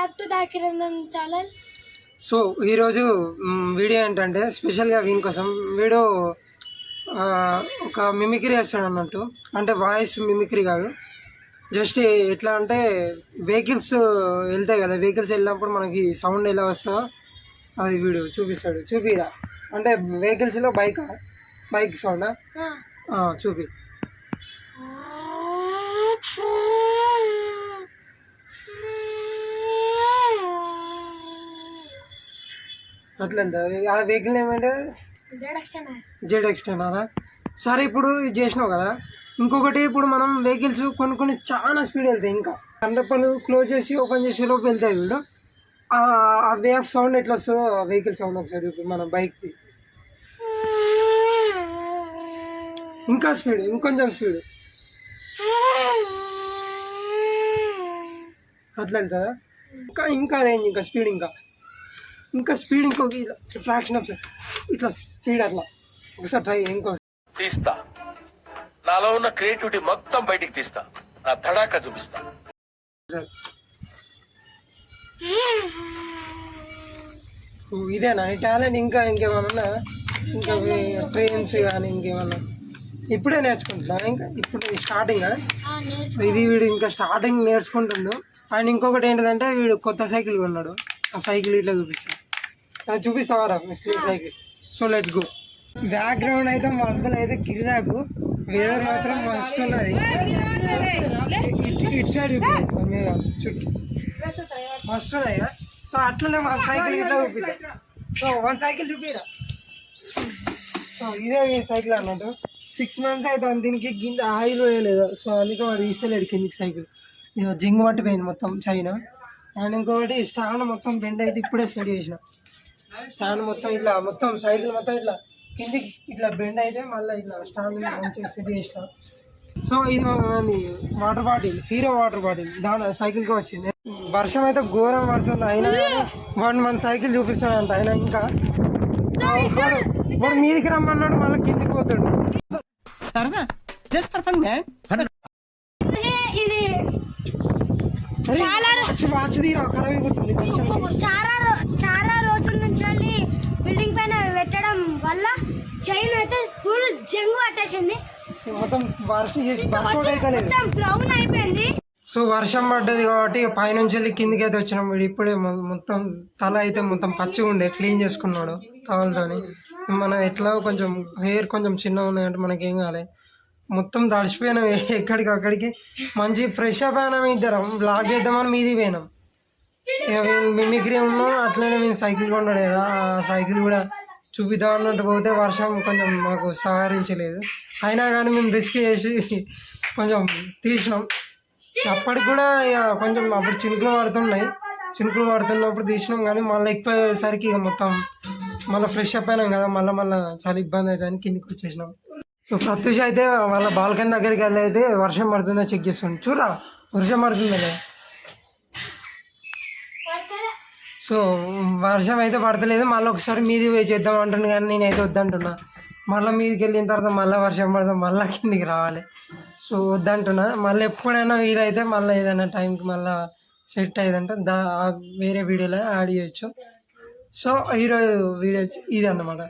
Back to దాకిరణ్ channel. So ఈరోజు video ఏంటంటే స్పెషల్గా వీని కోసం వీడియో ఒక మిమిక్రీ చేస్తాడు అన్నట్టు. అంటే వాయిస్ మిమిక్రీ కాదు, జస్ట్ ఎట్లా అంటే వెహికల్స్ వెళ్తాయి కదా, వెహికల్స్ వెళ్ళినప్పుడు మనకి సౌండ్ ఎలా వస్తుందో అది వీడియో చూపిస్తాడు. చూపిరా అంటే వెహికల్స్లో బైక్ సౌండ్ చూపి. అట్లా ఆ వెహికల్ ఏమంటే జెడ్ ఎక్స్టెన్ అలా. సరే ఇప్పుడు ఇది చేసినావు కదా, ఇంకొకటి ఇప్పుడు మనం వెహికల్స్ కొన్ని చాలా స్పీడ్ వెళ్తాయి. ఇంకా కండపలు క్లోజ్ చేసి ఓపెన్ చేసి లోపు వెళ్తాయి వీడు. ఆ వే ఆఫ్ సౌండ్ ఎట్లా వస్తుందో ఆ వెహికల్ సౌండ్ ఒకసారి ఇప్పుడు మన బైక్కి ఇంకా స్పీడ్, ఇంకొంచెం స్పీడ్ అట్లా వెళ్తుందా? ఇంకా రేంజ్, ఇంకా స్పీడ్, ఇంకా స్పీడ్, ఇంకొక ఫ్రాక్షన్ ఆఫ్ ఇట్లా స్పీడ్ అట్లా ఒకసారి ట్రై. ఇంకో తీస్తా, నాలో ఉన్న క్రియేటివిటీ మొత్తం బయటికి తీస్తా, నా తడాకా చూపిస్తా. ఇదేనా ఈ టాలెంట్? ఇంకేమన్నా ఇంకా ట్రైన్స్ కానీ ఇంకేమన్నా ఇప్పుడే నేర్చుకుంటున్నా? ఇంకా ఇప్పుడు స్టార్టింగ్ ఇది వీడు ఇంకా స్టార్టింగ్ నేర్చుకుంటుండు. అండ్ ఇంకొకటి ఏంటంటే వీడు కొత్త సైకిల్ కొన్నాడు. ఆ సైకిల్ ఇట్లా చూపిస్తాను, అది చూపిస్తావారా cycle? So let's go. Background అయితే మా అబ్బాయిలు అయితే కిరాకు, వేదర్ మాత్రం మస్తు ఉన్నది. ఇటు సైడ్ చూపిస్తాం మీద చుట్టూ మస్తు ఉన్నాయి కదా. సో అట్లనే మన సైకిల్ ఇట్లా చూపిద్దాం. సో వన్ సైకిల్ చూపిరా. సో ఇదే మీ సైకిల్ అన్నట్టు. 6 months అవుతుంది దీనికి, కింద ఆయిల్ వేయలేదు. సో అందుకే వాడు తీస్తలేడు కిందికి సైకిల్. ఇది జింగ్ పట్టిపోయింది మొత్తం చైనా. అండ్ ఇంకొకటి స్టాండ్ మొత్తం బెండ్ అయితే ఇప్పుడే స్టడీ చేసిన. స్టాండ్ మొత్తం ఇట్లా మొత్తం సైకిల్ మొత్తం ఇట్లా కిందికి ఇట్లా బెండ్ అయితే మళ్ళీ ఇట్లా స్టాండ్ మంచిగా సెట్ చేసిన. సో ఇది water bottle, hero water bottle, దాని సైకిల్కి వచ్చింది. వర్షం అయితే ఘోరం పడుతుంది, అయినా మన సైకిల్ చూపిస్తాడంట. అయినా ఇంకా వాడు మీదికి రమ్మన్నాడు, మళ్ళీ కిందికి పోతాడు. సరదా జస్ట్ ఫర్ ఫన్ మ్యాన్. చాలా రోజుల నుంచి బిల్డింగ్ పైన పెట్టడం వల్ల చైన్ అయితే ఫుల్ జంగు పట్టేసింది, మొత్తం బ్రౌన్ అయిపోయింది. సో వర్షం పడ్డది కాబట్టి పైనుంచి వెళ్ళి కిందికి అయితే వచ్చినాం. వీడు ఇప్పుడే మొత్తం తల అయితే మొత్తం పచ్చిగా ఉండే క్లీన్ చేసుకున్నాడు టవల్తోని. మన ఎట్లా కొంచెం హెయిర్ కొంచెం చిన్నగా ఉన్నాయంటే మనకేం కాలే, మొత్తం తడిచిపోయినాం. ఎక్కడికి అక్కడికి మంచి ఫ్రెష్ అప్ అయినాం. ఇద్దరం బ్లాక్ చేద్దామని మీది పోయినాం. మిమిక్రీ ఉన్నాం, అట్లనే మేము సైకిల్ కొన్నాడు కదా, ఆ సైకిల్ కూడా చూపిద్దాం అన్నట్టు పోతే వర్షం కొంచెం మాకు సహకరించలేదు. అయినా కానీ మేము రిస్క్ చేసి కొంచెం తీసినాం. అప్పటికి కూడా ఇక కొంచెం అప్పుడు చినుకులు పడుతున్నప్పుడు తీసినాం. కానీ మళ్ళీ ఎక్కువ అయ్యేసరికి ఇక మొత్తం మళ్ళీ ఫ్రెష్ అప్ అయినాం కదా, మళ్ళీ చాలా ఇబ్బంది అవుతుంది అని కిందికి వచ్చేసినాం. సో ప్రత్యూష్ అయితే వాళ్ళ బాల్కనీ దగ్గరికి వెళ్ళి అయితే వర్షం పడుతుందో చెక్ చేస్తుంది. చూరా వర్షం పడుతుందా? సో వర్షం అయితే పడతలేదు. మళ్ళీ ఒకసారి మీది పోయి చేద్దాం అంటున్నా, కానీ నేనైతే వద్దంటున్నా. మళ్ళీ మీదికి వెళ్ళిన తర్వాత మళ్ళీ వర్షం పడతాం, మళ్ళీ కిందికి రావాలి. సో వద్దంటున్నా. మళ్ళీ ఎప్పుడైనా వీలైతే మళ్ళీ ఏదైనా టైంకి మళ్ళీ సెట్ అయ్యేదంటే వేరే వీడియోలో యాడ్ చేయొచ్చు. సో ఈరోజు వీడియో ఇది అన్నమాట.